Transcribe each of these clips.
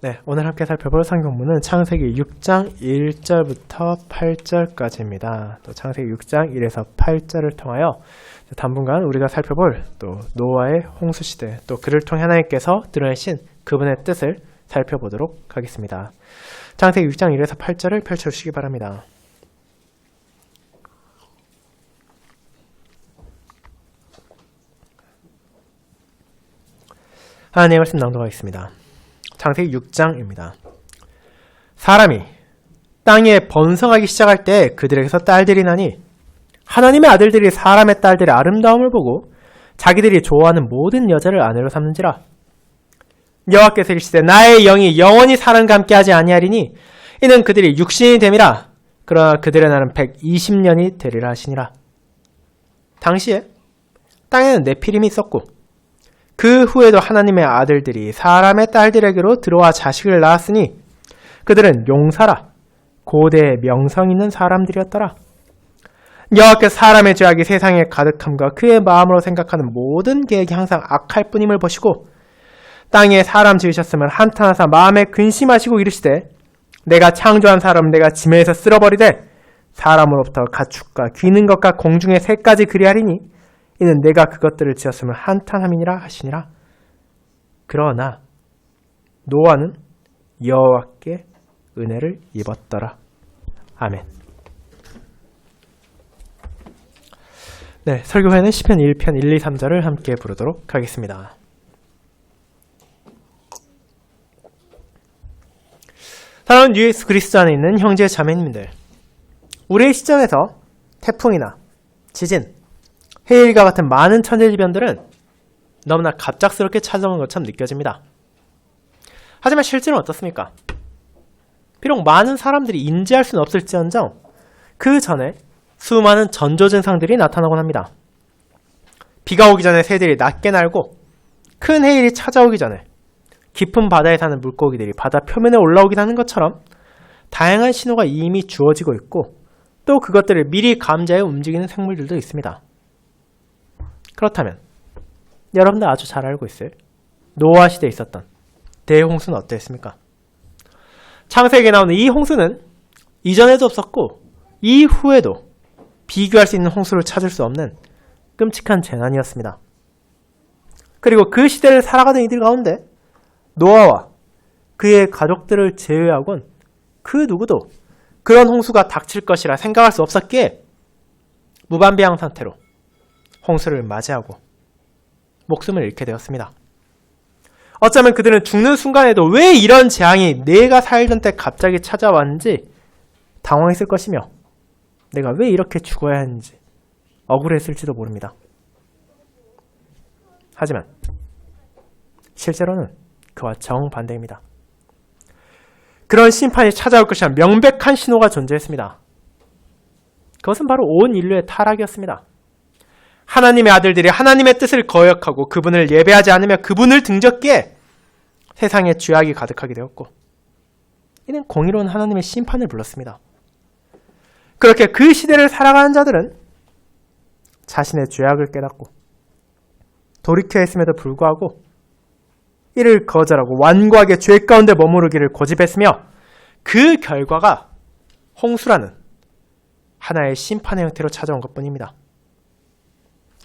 네, 오늘 함께 살펴볼 성경문은 창세기 6장 1절부터 8절까지입니다. 또 창세기 6장 1에서 8절을 통하여 당분간 우리가 살펴볼 또 노아의 홍수시대, 또 그를 통해 하나님께서 드러내신 그분의 뜻을 살펴보도록 하겠습니다. 창세기 6장 1에서 8절을 펼쳐주시기 바랍니다. 하나님의 말씀 낭독하겠습니다. 창세기 6장입니다. 사람이 땅에 번성하기 시작할 때 그들에게서 딸들이 나니 하나님의 아들들이 사람의 딸들의 아름다움을 보고 자기들이 좋아하는 모든 여자를 아내로 삼는지라. 여호와께서 이르시되 나의 영이 영원히 사람과 함께 하지 아니하리니 이는 그들이 육신이 됨이라. 그러나 그들의 날은 120년이 되리라 하시니라. 당시에 땅에는 네피림이 있었고 그 후에도 하나님의 아들들이 사람의 딸들에게로 들어와 자식을 낳았으니 그들은 용사라 고대의 명성 있는 사람들이었더라. 여호와께서 사람의 죄악이 세상에 가득함과 그의 마음으로 생각하는 모든 계획이 항상 악할 뿐임을 보시고 땅에 사람 지으셨음을 한탄하사 마음에 근심하시고 이르시되 내가 창조한 사람은 내가 지면에서 쓸어버리되 사람으로부터 가축과 귀는 것과 공중의 새까지 그리하리니 이는 내가 그것들을 지었음을 한탄함이니라 하시니라. 그러나 노아는 여호와께 은혜를 입었더라. 아멘. 네, 설교 후에는 시편 1편 1, 2, 3절을 함께 부르도록 하겠습니다. 사랑하는 예수 그리스도 안에 있는 형제 자매님들, 우리의 시점에서 태풍이나 지진, 해일과 같은 많은 천재지변들은 너무나 갑작스럽게 찾아온 것처럼 느껴집니다. 하지만 실제로는 어떻습니까? 비록 많은 사람들이 인지할 수는 없을지언정 그 전에 수많은 전조증상들이 나타나곤 합니다. 비가 오기 전에 새들이 낮게 날고 큰 해일이 찾아오기 전에 깊은 바다에 사는 물고기들이 바다 표면에 올라오긴 하는 것처럼 다양한 신호가 이미 주어지고 있고 또 그것들을 미리 감지하여 움직이는 생물들도 있습니다. 그렇다면 여러분들 아주 잘 알고 있을 노아 시대에 있었던 대홍수는 어땠습니까? 창세기에 나오는 이 홍수는 이전에도 없었고 이후에도 비교할 수 있는 홍수를 찾을 수 없는 끔찍한 재난이었습니다. 그리고 그 시대를 살아가던 이들 가운데 노아와 그의 가족들을 제외하곤 그 누구도 그런 홍수가 닥칠 것이라 생각할 수 없었기에 무반비한 상태로 홍수를 맞이하고 목숨을 잃게 되었습니다. 어쩌면 그들은 죽는 순간에도 왜 이런 재앙이 내가 살던 때 갑자기 찾아왔는지 당황했을 것이며 내가 왜 이렇게 죽어야 하는지 억울했을지도 모릅니다. 하지만 실제로는 그와 정반대입니다. 그런 심판이 찾아올 것이란 명백한 신호가 존재했습니다. 그것은 바로 온 인류의 타락이었습니다. 하나님의 아들들이 하나님의 뜻을 거역하고 그분을 예배하지 않으며 그분을 등졌기에 세상에 죄악이 가득하게 되었고 이는 공의로운 하나님의 심판을 불렀습니다. 그렇게 그 시대를 살아가는 자들은 자신의 죄악을 깨닫고 돌이켜야 했음에도 불구하고 이를 거절하고 완고하게 죄 가운데 머무르기를 고집했으며 그 결과가 홍수라는 하나의 심판의 형태로 찾아온 것뿐입니다.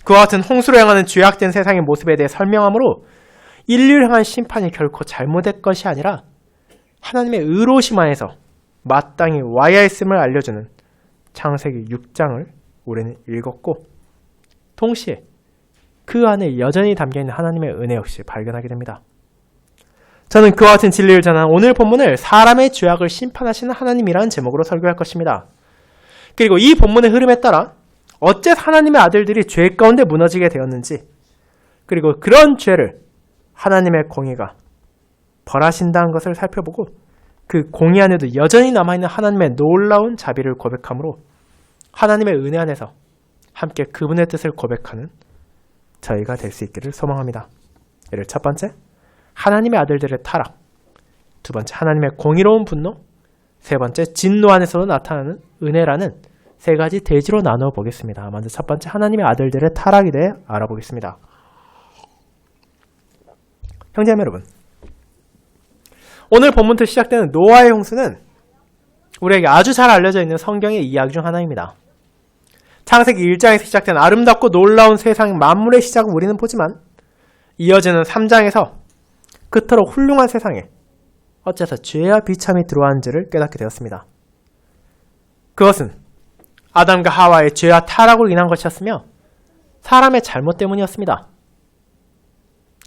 그와 같은 홍수로 향하는 죄악된 세상의 모습에 대해 설명하므로 인류를 향한 심판이 결코 잘못된 것이 아니라 하나님의 의로우심 안에서 마땅히 와야 했음을 알려주는 창세기 6장을 우리는 읽었고 동시에 그 안에 여전히 담겨있는 하나님의 은혜 역시 발견하게 됩니다. 저는 그와 같은 진리를 전한 오늘 본문을 사람의 죄악을 심판하시는 하나님이라는 제목으로 설교할 것입니다. 그리고 이 본문의 흐름에 따라 어째 하나님의 아들들이 죄 가운데 무너지게 되었는지 그리고 그런 죄를 하나님의 공의가 벌하신다는 것을 살펴보고 그 공의 안에도 여전히 남아있는 하나님의 놀라운 자비를 고백함으로 하나님의 은혜 안에서 함께 그분의 뜻을 고백하는 저희가 될 수 있기를 소망합니다. 이를 첫 번째, 하나님의 아들들의 타락, 두 번째, 하나님의 공의로운 분노, 세 번째, 진노 안에서도 나타나는 은혜라는 세 가지 대지로 나누어 보겠습니다. 먼저 첫 번째, 하나님의 아들들의 타락에 대해 알아보겠습니다. 형제자매 여러분, 오늘 본문부터 시작되는 노아의 홍수는 우리에게 아주 잘 알려져 있는 성경의 이야기 중 하나입니다. 창세기 1장에서 시작된 아름답고 놀라운 세상 만물의 시작을 우리는 보지만 이어지는 3장에서 그토록 훌륭한 세상에 어째서 죄와 비참이 들어왔는지를 깨닫게 되었습니다. 그것은 아담과 하와의 죄와 타락으로 인한 것이었으며 사람의 잘못 때문이었습니다.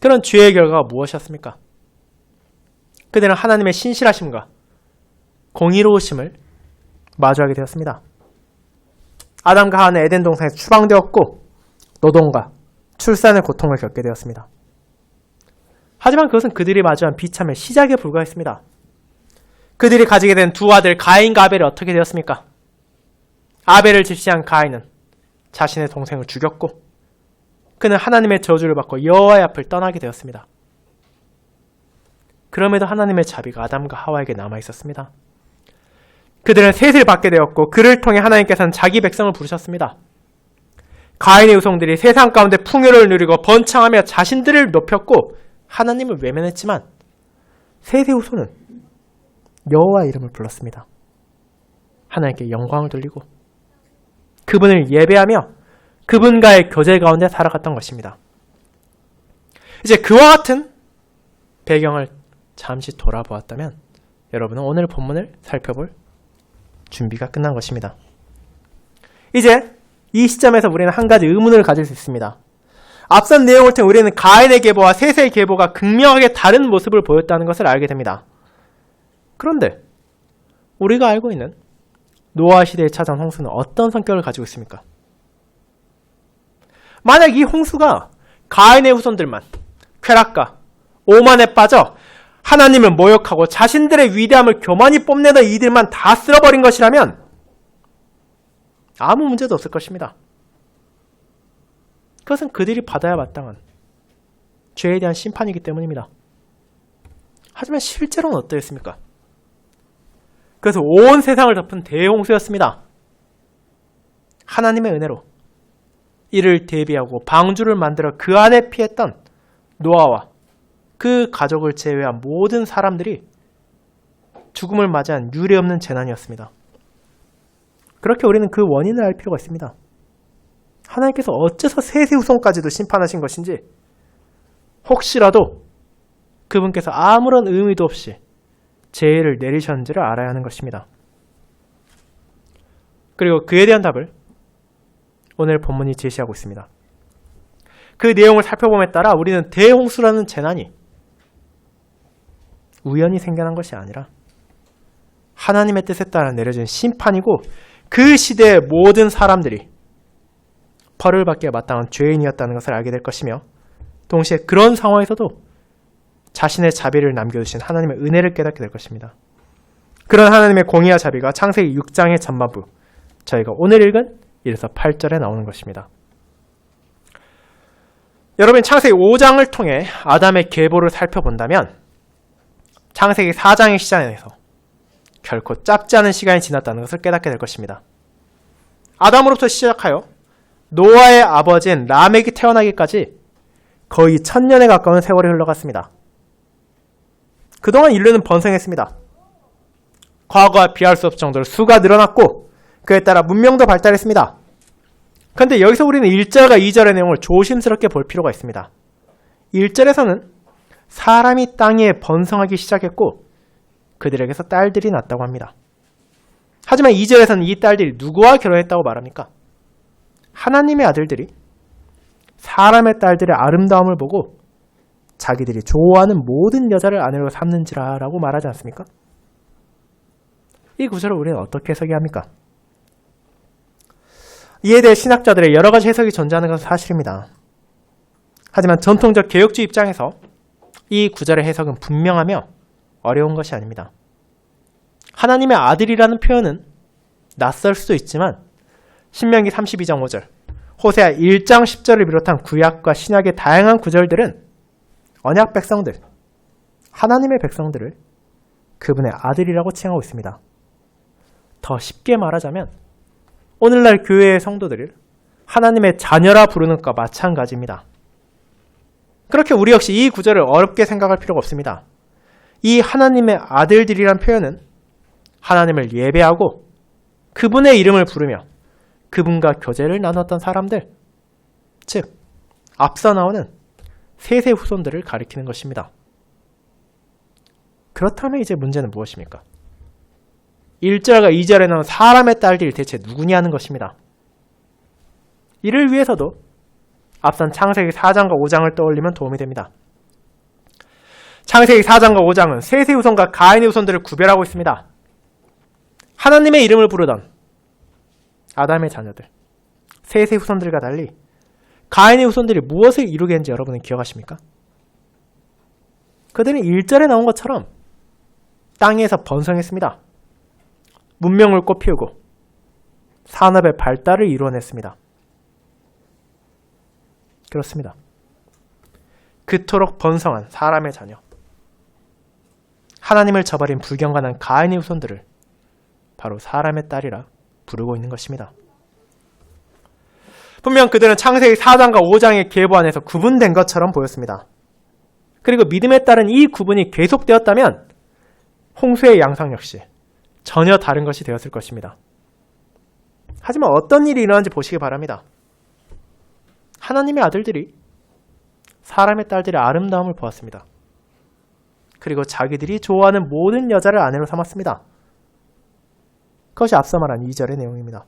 그런 죄의 결과가 무엇이었습니까? 그들은 하나님의 신실하심과 공의로우심을 마주하게 되었습니다. 아담과 하와는 에덴 동산에서 추방되었고 노동과 출산의 고통을 겪게 되었습니다. 하지만 그것은 그들이 마주한 비참의 시작에 불과했습니다. 그들이 가지게 된 두 아들 가인과 아벨이 어떻게 되었습니까? 아벨을 질시한 가인은 자신의 동생을 죽였고 그는 하나님의 저주를 받고 여호와의 앞을 떠나게 되었습니다. 그럼에도 하나님의 자비가 아담과 하와에게 남아있었습니다. 그들은 셋을 받게 되었고 그를 통해 하나님께서는 자기 백성을 부르셨습니다. 가인의 후손들이 세상 가운데 풍요를 누리고 번창하며 자신들을 높였고 하나님을 외면했지만 셋의 후손은 여호와의 이름을 불렀습니다. 하나님께 영광을 돌리고 그분을 예배하며 그분과의 교제 가운데 살아갔던 것입니다. 이제 그와 같은 배경을 잠시 돌아보았다면 여러분은 오늘 본문을 살펴볼 준비가 끝난 것입니다. 이제 이 시점에서 우리는 한 가지 의문을 가질 수 있습니다. 앞선 내용을 통해 우리는 가인의 계보와 셋의 계보가 극명하게 다른 모습을 보였다는 것을 알게 됩니다. 그런데 우리가 알고 있는 노아 시대에 찾아온 홍수는 어떤 성격을 가지고 있습니까? 만약 이 홍수가 가인의 후손들만 쾌락과 오만에 빠져 하나님을 모욕하고 자신들의 위대함을 교만히 뽐내던 이들만 다 쓸어버린 것이라면 아무 문제도 없을 것입니다. 그것은 그들이 받아야 마땅한 죄에 대한 심판이기 때문입니다. 하지만 실제로는 어떠했습니까? 그래서 온 세상을 덮은 대홍수였습니다. 하나님의 은혜로 이를 대비하고 방주를 만들어 그 안에 피했던 노아와 그 가족을 제외한 모든 사람들이 죽음을 맞이한 유례없는 재난이었습니다. 그렇게 우리는 그 원인을 알 필요가 있습니다. 하나님께서 어째서 셋의 후손까지도 심판하신 것인지 혹시라도 그분께서 아무런 의미도 없이 재해를 내리셨는지를 알아야 하는 것입니다. 그리고 그에 대한 답을 오늘 본문이 제시하고 있습니다. 그 내용을 살펴봄에 따라 우리는 대홍수라는 재난이 우연히 생겨난 것이 아니라 하나님의 뜻에 따라 내려진 심판이고 그 시대의 모든 사람들이 벌을 받기에 마땅한 죄인이었다는 것을 알게 될 것이며 동시에 그런 상황에서도 자신의 자비를 남겨주신 하나님의 은혜를 깨닫게 될 것입니다. 그런 하나님의 공의와 자비가 창세기 6장의 전반부 저희가 오늘 읽은 1에서 8절에 나오는 것입니다. 여러분 창세기 5장을 통해 아담의 계보를 살펴본다면 창세기 4장의 시작에서 결코 짧지 않은 시간이 지났다는 것을 깨닫게 될 것입니다. 아담으로부터 시작하여 노아의 아버지인 라멕이 태어나기까지 거의 1000년에 가까운 세월이 흘러갔습니다. 그동안 인류는 번성했습니다. 과거와 비할 수 없을 정도로 수가 늘어났고 그에 따라 문명도 발달했습니다. 그런데 여기서 우리는 1절과 2절의 내용을 조심스럽게 볼 필요가 있습니다. 1절에서는 사람이 땅 위에 번성하기 시작했고 그들에게서 딸들이 났다고 합니다. 하지만 2절에서는 이 딸들이 누구와 결혼했다고 말합니까? 하나님의 아들들이 사람의 딸들의 아름다움을 보고 자기들이 좋아하는 모든 여자를 아내로 삼는지라 라고 말하지 않습니까? 이 구절을 우리는 어떻게 해석해야 합니까? 이에 대해 신학자들의 여러 가지 해석이 존재하는 것은 사실입니다. 하지만 전통적 개혁주의 입장에서 이 구절의 해석은 분명하며 어려운 것이 아닙니다. 하나님의 아들이라는 표현은 낯설 수도 있지만 신명기 32장 5절, 호세아 1장 10절을 비롯한 구약과 신약의 다양한 구절들은 언약 백성들, 하나님의 백성들을 그분의 아들이라고 칭하고 있습니다. 더 쉽게 말하자면 오늘날 교회의 성도들을 하나님의 자녀라 부르는 것과 마찬가지입니다. 그렇게 우리 역시 이 구절을 어렵게 생각할 필요가 없습니다. 이 하나님의 아들들이란 표현은 하나님을 예배하고 그분의 이름을 부르며 그분과 교제를 나눴던 사람들, 즉 앞서 나오는 셋의 후손들을 가리키는 것입니다. 그렇다면 이제 문제는 무엇입니까? 1절과 2절에 나온 사람의 딸들이 대체 누구냐는 것입니다. 이를 위해서도 앞선 창세기 4장과 5장을 떠올리면 도움이 됩니다. 창세기 4장과 5장은 셋의 후손과 가인의 후손들을 구별하고 있습니다. 하나님의 이름을 부르던 아담의 자녀들, 셋의 후손들과 달리 가인의 후손들이 무엇을 이루게 했는지 여러분은 기억하십니까? 그들은 1절에 나온 것처럼 땅에서 번성했습니다. 문명을 꽃피우고 산업의 발달을 이루어냈습니다. 그렇습니다. 그토록 번성한 사람의 자녀, 하나님을 저버린 불경건한 가인의 후손들을 바로 사람의 딸이라 부르고 있는 것입니다. 분명 그들은 창세기 4장과 5장의 계보 안에서 구분된 것처럼 보였습니다. 그리고 믿음에 따른 이 구분이 계속되었다면 홍수의 양상 역시 전혀 다른 것이 되었을 것입니다. 하지만 어떤 일이 일어난지 보시기 바랍니다. 하나님의 아들들이 사람의 딸들의 아름다움을 보았습니다. 그리고 자기들이 좋아하는 모든 여자를 아내로 삼았습니다. 그것이 앞서 말한 2절의 내용입니다.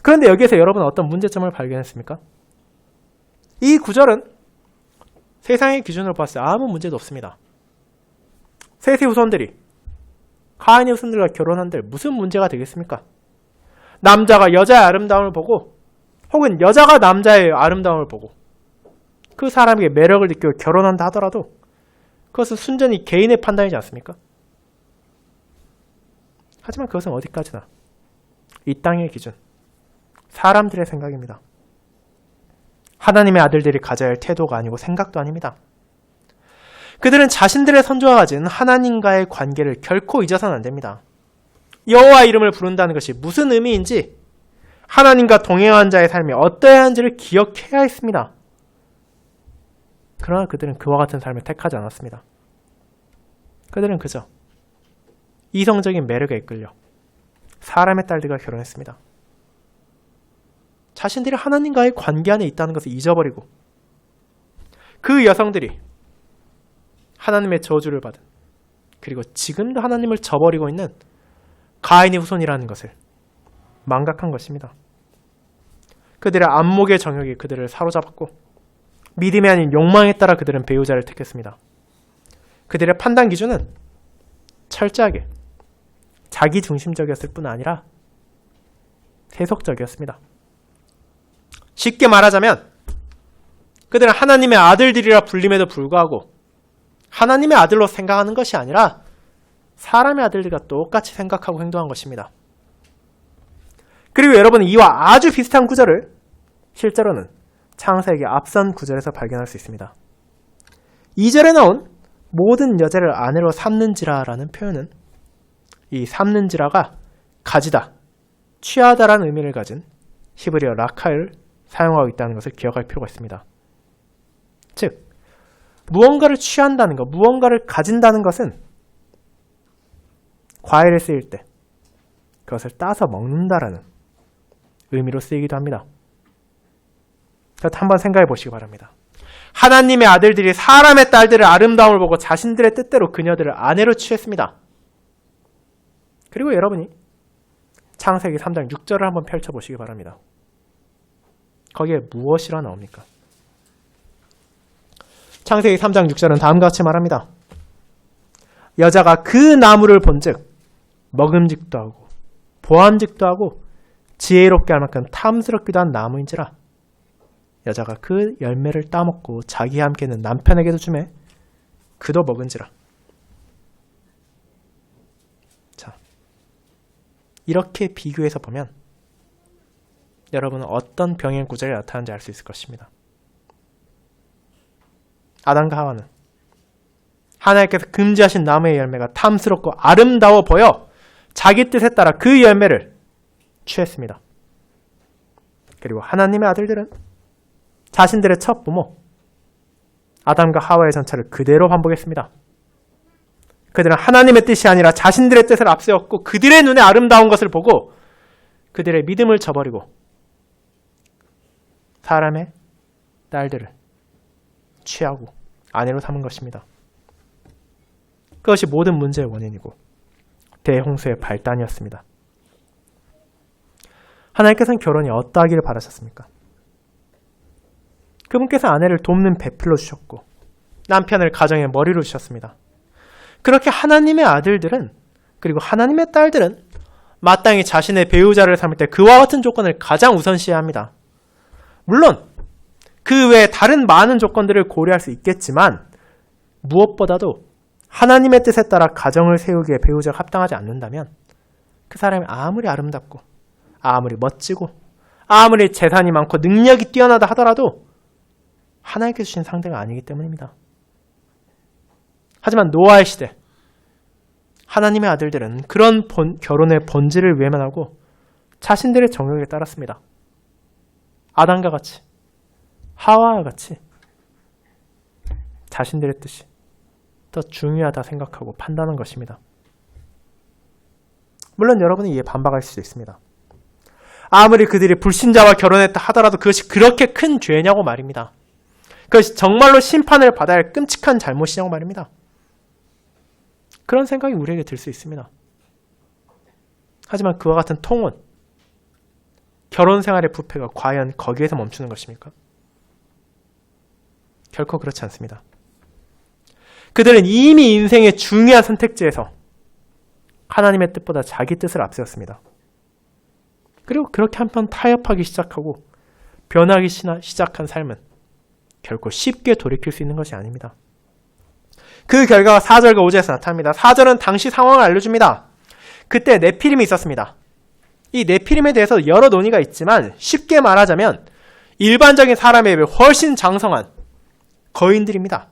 그런데 여기에서 여러분은 어떤 문제점을 발견했습니까? 이 구절은 세상의 기준으로 봤을 때 아무 문제도 없습니다. 셋의 후손들이 가인의 후손들과 결혼한들 무슨 문제가 되겠습니까? 남자가 여자의 아름다움을 보고 혹은 여자가 남자의 아름다움을 보고 그 사람에게 매력을 느끼고 결혼한다 하더라도 그것은 순전히 개인의 판단이지 않습니까? 하지만 그것은 어디까지나 이 땅의 기준, 사람들의 생각입니다. 하나님의 아들들이 가져야 할 태도가 아니고 생각도 아닙니다. 그들은 자신들의 선조가 가진 하나님과의 관계를 결코 잊어서는 안 됩니다. 여호와 이름을 부른다는 것이 무슨 의미인지, 하나님과 동행한 자의 삶이 어떠해야 하는지를 기억해야 했습니다. 그러나 그들은 그와 같은 삶을 택하지 않았습니다. 그들은 그저 이성적인 매력에 이끌려 사람의 딸들과 결혼했습니다. 자신들이 하나님과의 관계 안에 있다는 것을 잊어버리고 그 여성들이 하나님의 저주를 받은, 그리고 지금도 하나님을 저버리고 있는 가인의 후손이라는 것을 망각한 것입니다. 그들의 안목의 정욕이 그들을 사로잡았고 믿음이 아닌 욕망에 따라 그들은 배우자를 택했습니다. 그들의 판단 기준은 철저하게 자기 중심적이었을 뿐 아니라 세속적이었습니다. 쉽게 말하자면 그들은 하나님의 아들들이라 불림에도 불구하고 하나님의 아들로 생각하는 것이 아니라 사람의 아들들과 똑같이 생각하고 행동한 것입니다. 그리고 여러분은 이와 아주 비슷한 구절을 실제로는 창세기 앞선 구절에서 발견할 수 있습니다. 2절에 나온 모든 여자를 아내로 삼는지라라는 표현은 이 삼는지라가 가지다, 취하다라는 의미를 가진 히브리어 라카를 사용하고 있다는 것을 기억할 필요가 있습니다. 즉, 무언가를 취한다는 것, 무언가를 가진다는 것은 과일을 쓰일 때 그것을 따서 먹는다라는 의미로 쓰이기도 합니다. 그렇다 한번 생각해 보시기 바랍니다. 하나님의 아들들이 사람의 딸들의 아름다움을 보고 자신들의 뜻대로 그녀들을 아내로 취했습니다. 그리고 여러분이 창세기 3장 6절을 한번 펼쳐보시기 바랍니다. 거기에 무엇이라 나옵니까? 창세기 3장 6절은 다음과 같이 말합니다. 여자가 그 나무를 본즉 먹음직도 하고 보암직도 하고 지혜롭게 할 만큼 탐스럽기도 한 나무인지라 여자가 그 열매를 따먹고 자기와 함께 있는 남편에게도 주매 그도 먹은지라. 자, 이렇게 비교해서 보면 여러분은 어떤 병행 구절이 나타나는지 알 수 있을 것입니다. 아담과 하와는 하나님께서 금지하신 나무의 열매가 탐스럽고 아름다워 보여 자기 뜻에 따라 그 열매를 취했습니다. 그리고 하나님의 아들들은 자신들의 첫 부모 아담과 하와의 전차를 그대로 반복했습니다. 그들은 하나님의 뜻이 아니라 자신들의 뜻을 앞세웠고 그들의 눈에 아름다운 것을 보고 그들의 믿음을 저버리고 사람의 딸들을 취하고 아내로 삼은 것입니다. 그것이 모든 문제의 원인이고 대홍수의 발단이었습니다. 하나님께서는 결혼이 어떠하기를 바라셨습니까? 그분께서 아내를 돕는 배필로 주셨고 남편을 가정의 머리로 주셨습니다. 그렇게 하나님의 아들들은 그리고 하나님의 딸들은 마땅히 자신의 배우자를 삼을 때 그와 같은 조건을 가장 우선시해야 합니다. 물론 그 외에 다른 많은 조건들을 고려할 수 있겠지만 무엇보다도 하나님의 뜻에 따라 가정을 세우기에 배우자가 합당하지 않는다면 그 사람이 아무리 아름답고 아무리 멋지고 아무리 재산이 많고 능력이 뛰어나다 하더라도 하나님께서 주신 상대가 아니기 때문입니다. 하지만 노아의 시대 하나님의 아들들은 그런 결혼의 본질을 외면하고 자신들의 정욕에 따랐습니다. 아담과 같이 하와와 같이 자신들의 뜻이 더 중요하다 생각하고 판단한 것입니다. 물론 여러분은 이에 반박할 수도 있습니다. 아무리 그들이 불신자와 결혼했다 하더라도 그것이 그렇게 큰 죄냐고 말입니다. 그것이 정말로 심판을 받아야 할 끔찍한 잘못이냐고 말입니다. 그런 생각이 우리에게 들 수 있습니다. 하지만 그와 같은 통혼, 결혼 생활의 부패가 과연 거기에서 멈추는 것입니까? 결코 그렇지 않습니다. 그들은 이미 인생의 중요한 선택지에서 하나님의 뜻보다 자기 뜻을 앞세웠습니다. 그리고 그렇게 한편 타협하기 시작하고 변하기 시작한 삶은 결코 쉽게 돌이킬 수 있는 것이 아닙니다. 그 결과가 4절과 5절에서 나타납니다. 4절은 당시 상황을 알려줍니다. 그때 네피림이 있었습니다. 이 네피림에 대해서 여러 논의가 있지만 쉽게 말하자면 일반적인 사람에 비해 훨씬 장성한 거인들입니다.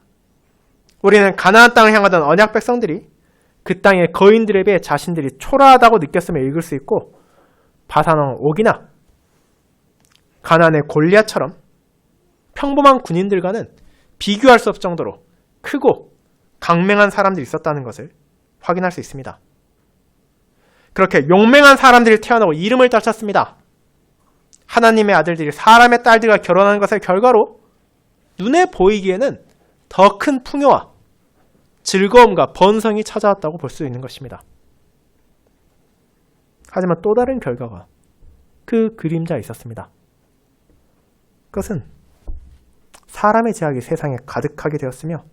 우리는 가나안 땅을 향하던 언약 백성들이 그 땅의 거인들에 비해 자신들이 초라하다고 느꼈음을 읽을 수 있고 바산왕 옥이나 가나안의 골리앗처럼 평범한 군인들과는 비교할 수 없을 정도로 크고 강맹한 사람들이 있었다는 것을 확인할 수 있습니다. 그렇게 용맹한 사람들이 태어나고 이름을 떨쳤습니다. 하나님의 아들들이 사람의 딸들과 결혼하는 것의 결과로 눈에 보이기에는 더 큰 풍요와 즐거움과 번성이 찾아왔다고 볼 수 있는 것입니다. 하지만 또 다른 결과가 그 그림자에 있었습니다. 그것은 사람의 제약이 세상에 가득하게 되었으며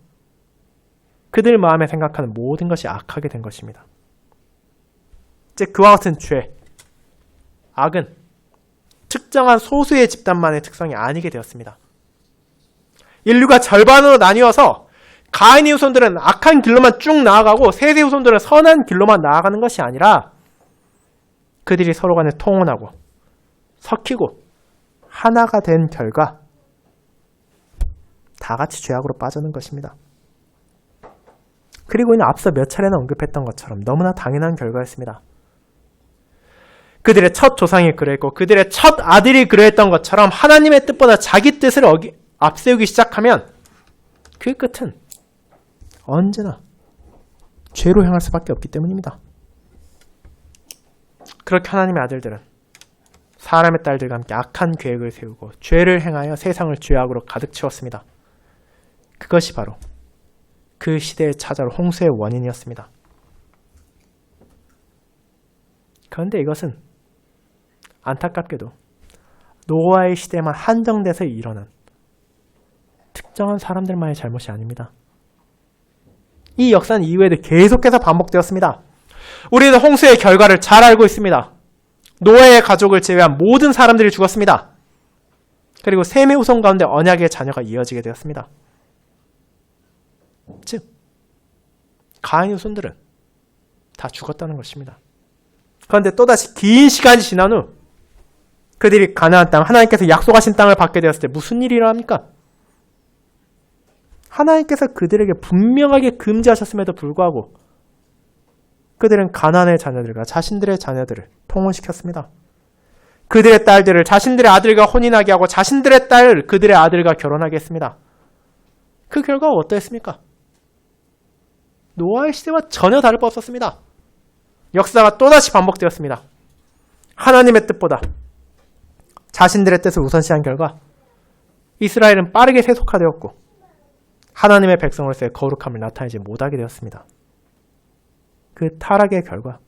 그들 마음에 생각하는 모든 것이 악하게 된 것입니다. 이제 그와 같은 죄, 악은 특정한 소수의 집단만의 특성이 아니게 되었습니다. 인류가 절반으로 나뉘어서 가인의 후손들은 악한 길로만 쭉 나아가고 셋의 후손들은 선한 길로만 나아가는 것이 아니라 그들이 서로 간에 통혼하고 섞이고 하나가 된 결과 다 같이 죄악으로 빠져든 것입니다. 그리고 이는 앞서 몇 차례나 언급했던 것처럼 너무나 당연한 결과였습니다. 그들의 첫 조상이 그랬고 그들의 첫 아들이 그랬던 것처럼 하나님의 뜻보다 자기 뜻을 앞세우기 시작하면 그 끝은 언제나 죄로 향할 수밖에 없기 때문입니다. 그렇게 하나님의 아들들은 사람의 딸들과 함께 악한 계획을 세우고 죄를 행하여 세상을 죄악으로 가득 채웠습니다. 그것이 바로 그 시대에 찾아올 홍수의 원인이었습니다. 그런데 이것은 안타깝게도 노아의 시대에만 한정돼서 일어난 특정한 사람들만의 잘못이 아닙니다. 이 역사는 이후에도 계속해서 반복되었습니다. 우리는 홍수의 결과를 잘 알고 있습니다. 노아의 가족을 제외한 모든 사람들이 죽었습니다. 그리고 셈의 후손 가운데 언약의 자녀가 이어지게 되었습니다. 즉 가인의 후손들은 다 죽었다는 것입니다. 그런데 또다시 긴 시간이 지난 후 그들이 가나안 땅, 하나님께서 약속하신 땅을 받게 되었을 때 무슨 일이 일어납니까? 하나님께서 그들에게 분명하게 금지하셨음에도 불구하고 그들은 가나안의 자녀들과 자신들의 자녀들을 통혼시켰습니다. 그들의 딸들을 자신들의 아들과 혼인하게 하고 자신들의 딸을 그들의 아들과 결혼하게 했습니다. 그 결과가 어떠했습니까? 노아의 시대와 전혀 다를 바 없었습니다. 역사가 또다시 반복되었습니다. 하나님의 뜻보다 자신들의 뜻을 우선시한 결과 이스라엘은 빠르게 세속화되었고 하나님의 백성으로서의 거룩함을 나타내지 못하게 되었습니다. 그 타락의 결과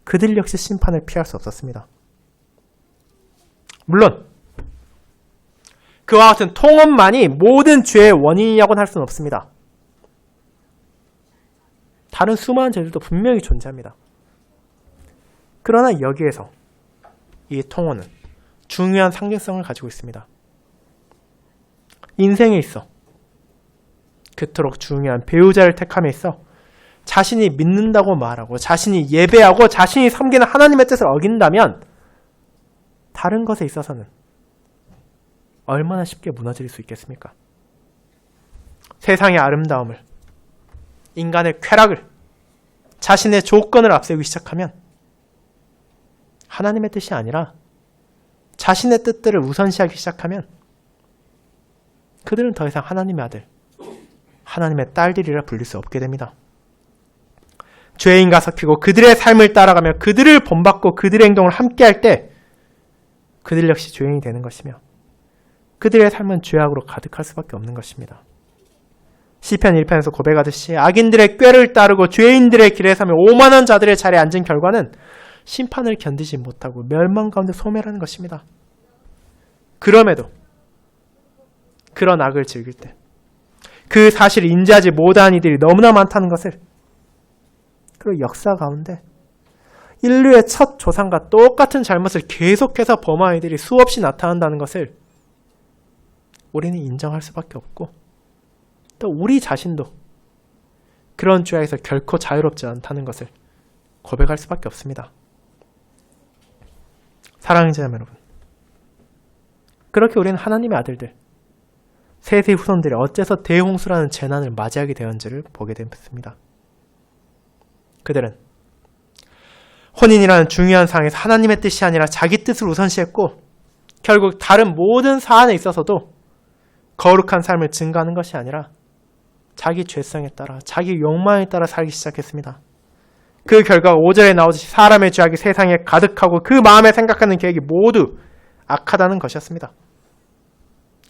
그들 역시 심판을 피할 수 없었습니다. 물론 그와 같은 통업만이 모든 죄의 원인이라고는 할 수는 없습니다. 다른 수많은 죄들도 분명히 존재합니다. 그러나 여기에서 이 통혼은 중요한 상징성을 가지고 있습니다. 인생에 있어 그토록 중요한 배우자를 택함에 있어 자신이 믿는다고 말하고 자신이 예배하고 자신이 섬기는 하나님의 뜻을 어긴다면 다른 것에 있어서는 얼마나 쉽게 무너질 수 있겠습니까? 세상의 아름다움을, 인간의 쾌락을, 자신의 조건을 앞세우기 시작하면 하나님의 뜻이 아니라 자신의 뜻들을 우선시하기 시작하면 그들은 더 이상 하나님의 아들, 하나님의 딸들이라 불릴 수 없게 됩니다. 죄인과 섞이고 그들의 삶을 따라가며 그들을 본받고 그들의 행동을 함께할 때 그들 역시 죄인이 되는 것이며 그들의 삶은 죄악으로 가득할 수밖에 없는 것입니다. 시편 1편에서 고백하듯이 악인들의 꾀를 따르고 죄인들의 길에 서며 오만한 자들의 자리에 앉은 결과는 심판을 견디지 못하고 멸망 가운데 소멸하는 것입니다. 그럼에도 그런 악을 즐길 때 그 사실을 인지하지 못한 이들이 너무나 많다는 것을, 그리고 역사 가운데 인류의 첫 조상과 똑같은 잘못을 계속해서 범한 이들이 수없이 나타난다는 것을 우리는 인정할 수밖에 없고, 또 우리 자신도 그런 죄악에서 결코 자유롭지 않다는 것을 고백할 수밖에 없습니다. 사랑하는 자매 여러분, 그렇게 우리는 하나님의 아들들, 셋의 후손들이 어째서 대홍수라는 재난을 맞이하게 되었는지를 보게 됐습니다. 그들은 혼인이라는 중요한 상황에서 하나님의 뜻이 아니라 자기 뜻을 우선시했고 결국 다른 모든 사안에 있어서도 거룩한 삶을 증거하는 것이 아니라 자기 죄성에 따라, 자기 욕망에 따라 살기 시작했습니다. 그 결과 5절에 나오듯이 사람의 죄악이 세상에 가득하고 그 마음에 생각하는 계획이 모두 악하다는 것이었습니다.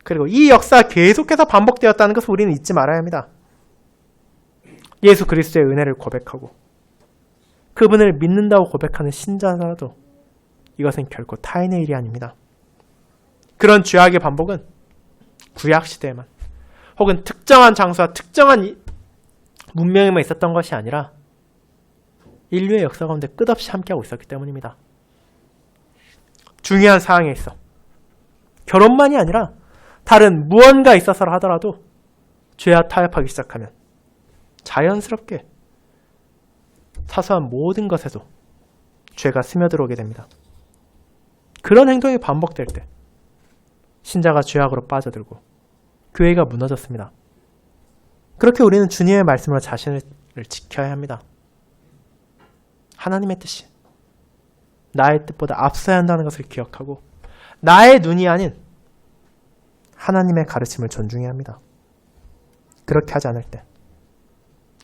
그리고 이 역사가 계속해서 반복되었다는 것을 우리는 잊지 말아야 합니다. 예수 그리스도의 은혜를 고백하고 그분을 믿는다고 고백하는 신자라도 이것은 결코 타인의 일이 아닙니다. 그런 죄악의 반복은 구약시대에만 혹은 특정한 장소와 특정한 문명에만 있었던 것이 아니라 인류의 역사 가운데 끝없이 함께하고 있었기 때문입니다. 중요한 사항에 있어 결혼만이 아니라 다른 무언가 있어서라 하더라도 죄와 타협하기 시작하면 자연스럽게 사소한 모든 것에도 죄가 스며들어오게 됩니다. 그런 행동이 반복될 때 신자가 죄악으로 빠져들고 교회가 무너졌습니다. 그렇게 우리는 주님의 말씀으로 자신을 지켜야 합니다. 하나님의 뜻이 나의 뜻보다 앞서야 한다는 것을 기억하고 나의 눈이 아닌 하나님의 가르침을 존중해야 합니다. 그렇게 하지 않을 때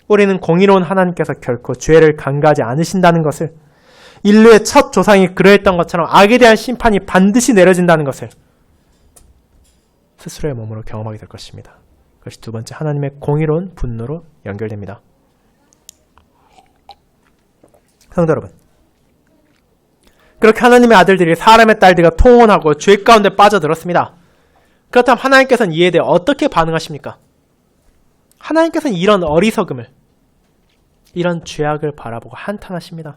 우리는 공의로운 하나님께서 결코 죄를 간과하지 않으신다는 것을, 인류의 첫 조상이 그러했던 것처럼 악에 대한 심판이 반드시 내려진다는 것을 스스로의 몸으로 경험하게 될 것입니다. 그것이 두 번째, 하나님의 공의로운 분노로 연결됩니다. 성도 여러분, 그렇게 하나님의 아들들이 사람의 딸들과 통혼하고 죄 가운데 빠져들었습니다. 그렇다면 하나님께서는 이에 대해 어떻게 반응하십니까? 하나님께서는 이런 어리석음을, 이런 죄악을 바라보고 한탄하십니다.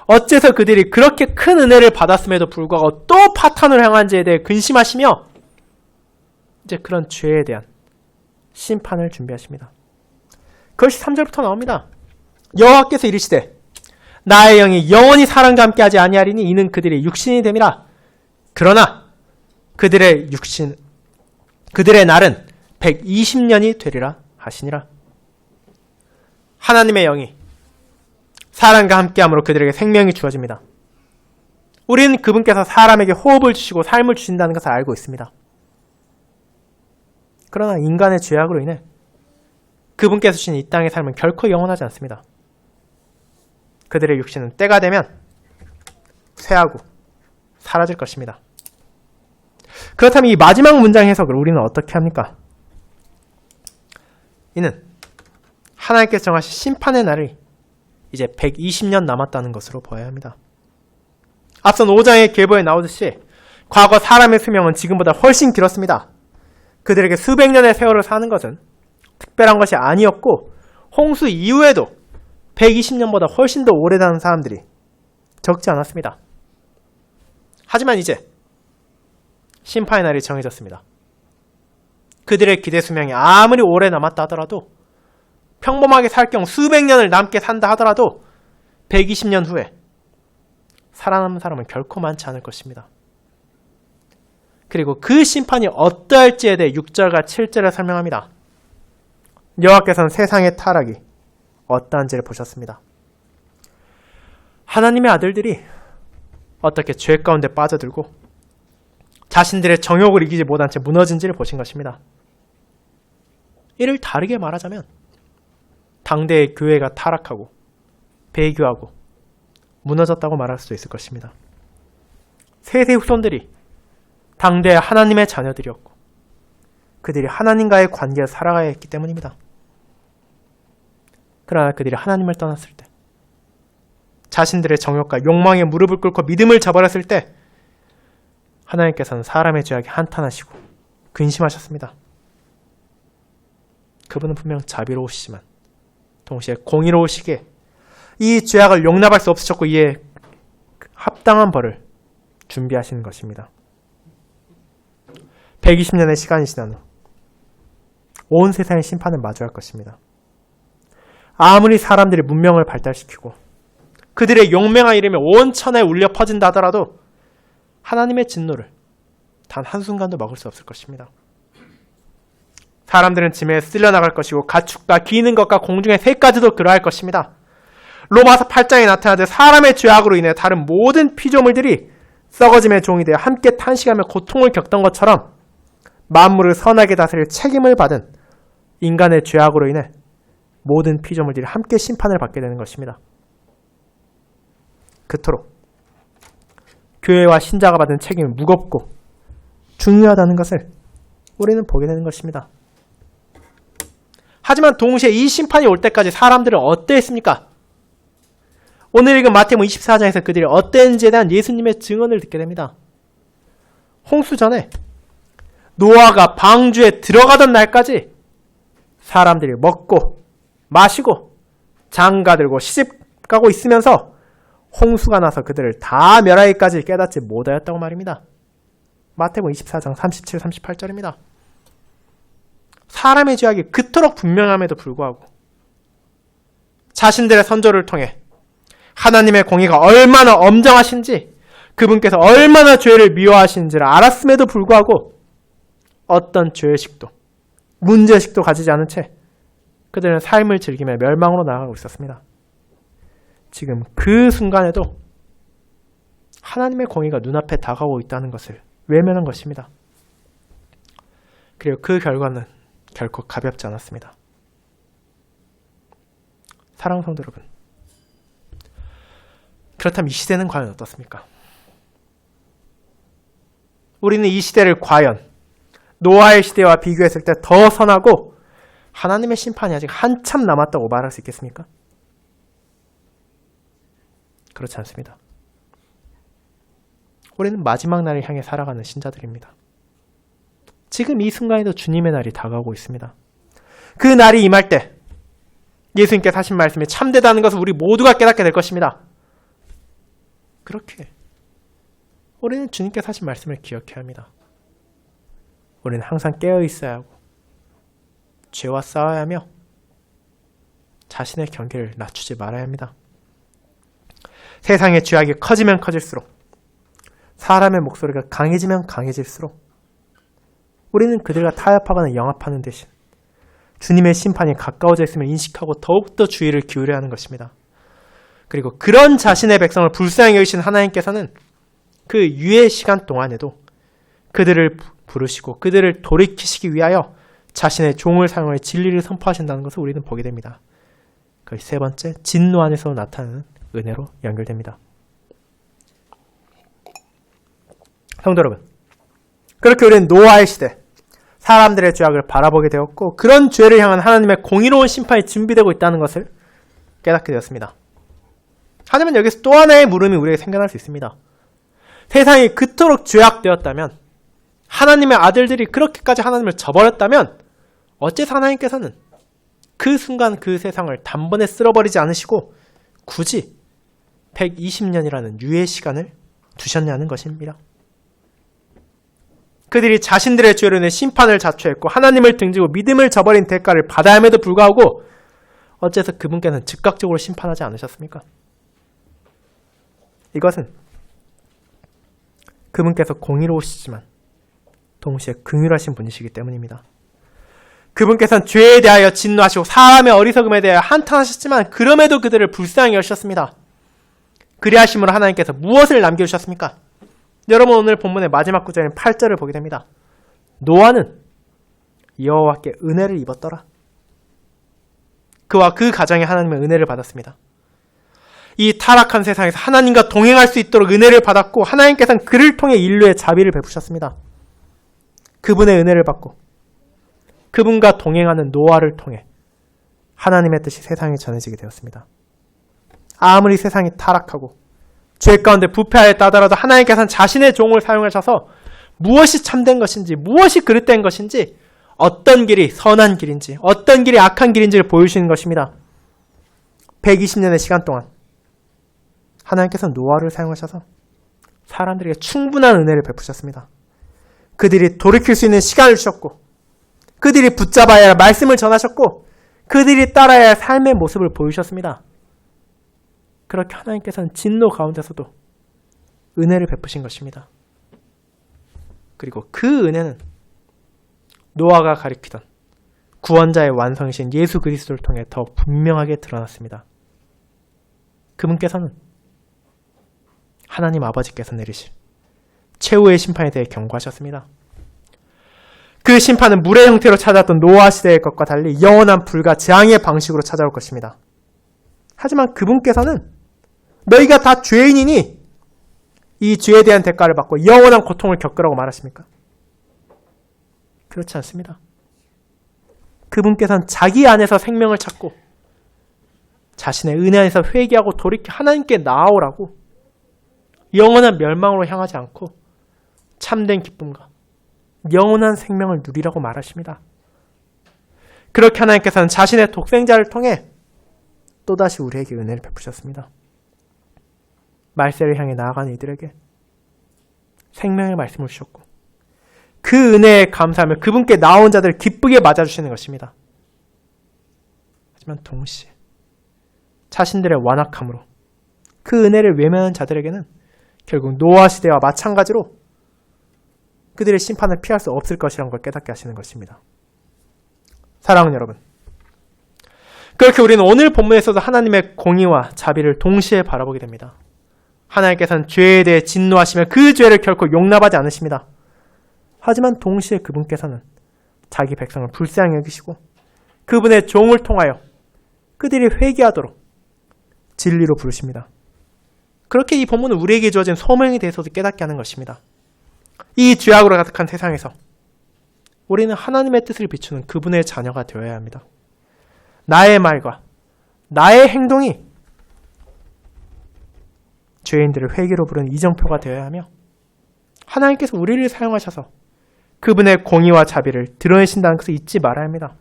어째서 그들이 그렇게 큰 은혜를 받았음에도 불구하고 또 파탄을 향한지에 대해 근심하시며 이제 그런 죄에 대한 심판을 준비하십니다. 그것이 3절부터 나옵니다. 여호와께서 이르시되 나의 영이 영원히 사람과 함께 하지 아니하리니 이는 그들의 육신이 됨이라. 그러나 그들의 날은 120년이 되리라 하시니라. 하나님의 영이 사람과 함께함으로 그들에게 생명이 주어집니다. 우리는 그분께서 사람에게 호흡을 주시고 삶을 주신다는 것을 알고 있습니다. 그러나 인간의 죄악으로 인해 그분께서 주신 이 땅의 삶은 결코 영원하지 않습니다. 그들의 육신은 때가 되면 쇠하고 사라질 것입니다. 그렇다면 이 마지막 문장 해석을 우리는 어떻게 합니까? 이는 하나님께서 정하신 심판의 날이 이제 120년 남았다는 것으로 보아야 합니다. 앞선 5장의 계보에 나오듯이 과거 사람의 수명은 지금보다 훨씬 길었습니다. 그들에게 수백 년의 세월을 사는 것은 특별한 것이 아니었고 홍수 이후에도 120년보다 훨씬 더 오래 사는 사람들이 적지 않았습니다. 하지만 이제 심판의 날이 정해졌습니다. 그들의 기대 수명이 아무리 오래 남았다 하더라도 평범하게 살 경우 수백 년을 남게 산다 하더라도 120년 후에 살아남은 사람은 결코 많지 않을 것입니다. 그리고 그 심판이 어떠할지에 대해 6절과 7절에 설명합니다. 여호와께서는 세상의 타락이 어떠한지를 보셨습니다. 하나님의 아들들이 어떻게 죄 가운데 빠져들고 자신들의 정욕을 이기지 못한 채 무너진지를 보신 것입니다. 이를 다르게 말하자면 당대의 교회가 타락하고 배교하고 무너졌다고 말할 수도 있을 것입니다. 세세 후손들이 당대의 하나님의 자녀들이었고 그들이 하나님과의 관계를 살아가야 했기 때문입니다. 그러나 그들이 하나님을 떠났을 때 자신들의 정욕과 욕망에 무릎을 꿇고 믿음을 저버렸을 때 하나님께서는 사람의 죄악에 한탄하시고 근심하셨습니다. 그분은 분명 자비로우시지만 동시에 공의로우시기에 이 죄악을 용납할 수 없으셨고 이에 합당한 벌을 준비하시는 것입니다. 120년의 시간이 지난 후 온 세상의 심판을 마주할 것입니다. 아무리 사람들이 문명을 발달시키고 그들의 용맹한 이름이 온 천하에 울려 퍼진다 하더라도 하나님의 진노를 단 한순간도 막을 수 없을 것입니다. 사람들은 짐에 쓸려나갈 것이고 가축과 기는 것과 공중의 새까지도 그러할 것입니다. 로마서 8장에 나타나듯 사람의 죄악으로 인해 다른 모든 피조물들이 썩어짐의 종이 되어 함께 탄식하며 고통을 겪던 것처럼 만물을 선하게 다스릴 책임을 받은 인간의 죄악으로 인해 모든 피조물들이 함께 심판을 받게 되는 것입니다. 그토록 교회와 신자가 받은 책임이 무겁고 중요하다는 것을 우리는 보게 되는 것입니다. 하지만 동시에 이 심판이 올 때까지 사람들은 어떠했습니까? 오늘 읽은 마태복음 24장에서 그들이 어땠는지에 대한 예수님의 증언을 듣게 됩니다. 홍수 전에 노아가 방주에 들어가던 날까지 사람들이 먹고 마시고 장가들고 시집가고 있으면서 홍수가 나서 그들을 다 멸하기까지 깨닫지 못하였다고 말입니다. 마태복음 24장 37, 38절입니다. 사람의 죄악이 그토록 분명함에도 불구하고 자신들의 선조를 통해 하나님의 공의가 얼마나 엄정하신지 그분께서 얼마나 죄를 미워하시는지를 알았음에도 불구하고 어떤 죄의식도 문제의식도 가지지 않은 채 그들은 삶을 즐기며 멸망으로 나아가고 있었습니다. 지금 그 순간에도 하나님의 공의가 눈앞에 다가오고 있다는 것을 외면한 것입니다. 그리고 그 결과는 결코 가볍지 않았습니다. 사랑하는 성도 여러분, 그렇다면 이 시대는 과연 어떻습니까? 우리는 이 시대를 과연 노아의 시대와 비교했을 때 더 선하고 하나님의 심판이 아직 한참 남았다고 말할 수 있겠습니까? 그렇지 않습니다. 우리는 마지막 날을 향해 살아가는 신자들입니다. 지금 이 순간에도 주님의 날이 다가오고 있습니다. 그 날이 임할 때 예수님께서 하신 말씀이 참되다는 것을 우리 모두가 깨닫게 될 것입니다. 그렇게 우리는 주님께서 하신 말씀을 기억해야 합니다. 우리는 항상 깨어 있어야 하고 죄와 싸워야 하며 자신의 경계를 낮추지 말아야 합니다. 세상의 죄악이 커지면 커질수록 사람의 목소리가 강해지면 강해질수록 우리는 그들과 타협하거나 영합하는 대신 주님의 심판이 가까워져 있음을 인식하고 더욱더 주의를 기울여야 하는 것입니다. 그리고 그런 자신의 백성을 불쌍히 여기신 하나님께서는 그 유예 시간 동안에도 그들을 부르시고 그들을 돌이키시기 위하여 자신의 종을 사용해 진리를 선포하신다는 것을 우리는 보게 됩니다. 그 세 번째, 진노 안에서 나타나는 은혜로 연결됩니다. 성도 여러분, 그렇게 우리는 노아의 시대, 사람들의 죄악을 바라보게 되었고 그런 죄를 향한 하나님의 공의로운 심판이 준비되고 있다는 것을 깨닫게 되었습니다. 하지만 여기서 또 하나의 물음이 우리에게 생겨날 수 있습니다. 세상이 그토록 죄악되었다면, 하나님의 아들들이 그렇게까지 하나님을 저버렸다면 어째서 하나님께서는 그 순간 그 세상을 단번에 쓸어버리지 않으시고 굳이 120년이라는 유예 시간을 두셨냐는 것입니다. 그들이 자신들의 죄로 인해 심판을 자초했고 하나님을 등지고 믿음을 저버린 대가를 받아야 함에도 불구하고 어째서 그분께서는 즉각적으로 심판하지 않으셨습니까? 이것은 그분께서 공의로우시지만 동시에 긍휼하신 분이시기 때문입니다. 그분께서는 죄에 대하여 진노하시고 사람의 어리석음에 대하여 한탄하셨지만 그럼에도 그들을 불쌍히 여기셨습니다. 그리하심으로 하나님께서 무엇을 남겨주셨습니까? 여러분, 오늘 본문의 마지막 구절인 8절을 보게 됩니다. 노아는 여호와께 은혜를 입었더라. 그와 그 가정에 하나님의 은혜를 받았습니다. 이 타락한 세상에서 하나님과 동행할 수 있도록 은혜를 받았고 하나님께서는 그를 통해 인류의 자비를 베푸셨습니다. 그분의 은혜를 받고 그분과 동행하는 노아를 통해 하나님의 뜻이 세상에 전해지게 되었습니다. 아무리 세상이 타락하고 죄 가운데 부패하였다 하더라도 하나님께서는 자신의 종을 사용하셔서 무엇이 참된 것인지, 무엇이 그릇된 것인지, 어떤 길이 선한 길인지, 어떤 길이 악한 길인지를 보여주시는 것입니다. 120년의 시간 동안 하나님께서는 노아를 사용하셔서 사람들에게 충분한 은혜를 베푸셨습니다. 그들이 돌이킬 수 있는 시간을 주셨고 그들이 붙잡아야 할 말씀을 전하셨고 그들이 따라야 할 삶의 모습을 보여주셨습니다. 그렇게 하나님께서는 진노 가운데서도 은혜를 베푸신 것입니다. 그리고 그 은혜는 노아가 가리키던 구원자의 완성이신 예수 그리스도를 통해 더 분명하게 드러났습니다. 그분께서는 하나님 아버지께서 내리실 최후의 심판에 대해 경고하셨습니다. 그 심판은 물의 형태로 찾아왔던 노아 시대의 것과 달리 영원한 불과 재앙의 방식으로 찾아올 것입니다. 하지만 그분께서는 너희가 다 죄인이니 이 죄에 대한 대가를 받고 영원한 고통을 겪으라고 말하십니까? 그렇지 않습니다. 그분께서는 자기 안에서 생명을 찾고 자신의 은혜 안에서 회개하고 돌이켜 하나님께 나아오라고 영원한 멸망으로 향하지 않고 참된 기쁨과 영원한 생명을 누리라고 말하십니다. 그렇게 하나님께서는 자신의 독생자를 통해 또다시 우리에게 은혜를 베푸셨습니다. 말세를 향해 나아가는 이들에게 생명의 말씀을 주셨고 그 은혜에 감사하며 그분께 나온 자들을 기쁘게 맞아주시는 것입니다. 하지만 동시에 자신들의 완악함으로 그 은혜를 외면한 자들에게는 결국 노아 시대와 마찬가지로 그들의 심판을 피할 수 없을 것이라는 걸 깨닫게 하시는 것입니다. 사랑하는 여러분, 그렇게 우리는 오늘 본문에서도 하나님의 공의와 자비를 동시에 바라보게 됩니다. 하나님께서는 죄에 대해 진노하시며 그 죄를 결코 용납하지 않으십니다. 하지만 동시에 그분께서는 자기 백성을 불쌍히 여기시고 그분의 종을 통하여 그들이 회개하도록 진리로 부르십니다. 그렇게 이 본문은 우리에게 주어진 소명에 대해서도 깨닫게 하는 것입니다. 이 죄악으로 가득한 세상에서 우리는 하나님의 뜻을 비추는 그분의 자녀가 되어야 합니다. 나의 말과 나의 행동이 죄인들을 회개로 부르는 이정표가 되어야 하며 하나님께서 우리를 사용하셔서 그분의 공의와 자비를 드러내신다는 것을 잊지 말아야 합니다.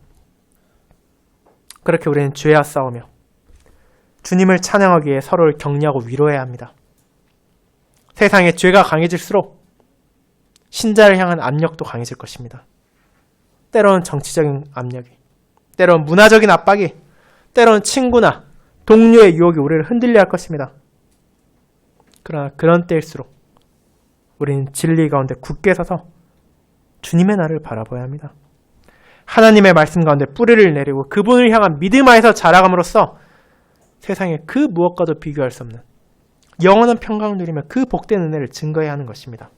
그렇게 우리는 죄와 싸우며 주님을 찬양하기 위해 서로를 격려하고 위로해야 합니다. 세상에 죄가 강해질수록 신자를 향한 압력도 강해질 것입니다. 때로는 정치적인 압력이, 때로는 문화적인 압박이, 때로는 친구나 동료의 유혹이 우리를 흔들려 할 것입니다. 그러나 그런 때일수록 우리는 진리 가운데 굳게 서서 주님의 나를 바라봐야 합니다. 하나님의 말씀 가운데 뿌리를 내리고 그분을 향한 믿음 안에서 자라감으로써 세상에 그 무엇과도 비교할 수 없는 영원한 평강을 누리며 그 복된 은혜를 증거해야 하는 것입니다.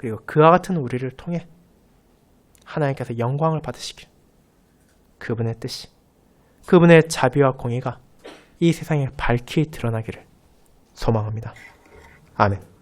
그리고 그와 같은 우리를 통해 하나님께서 영광을 받으시길, 그분의 뜻이, 그분의 자비와 공의가 이 세상에 밝히 드러나기를 소망합니다. 아멘.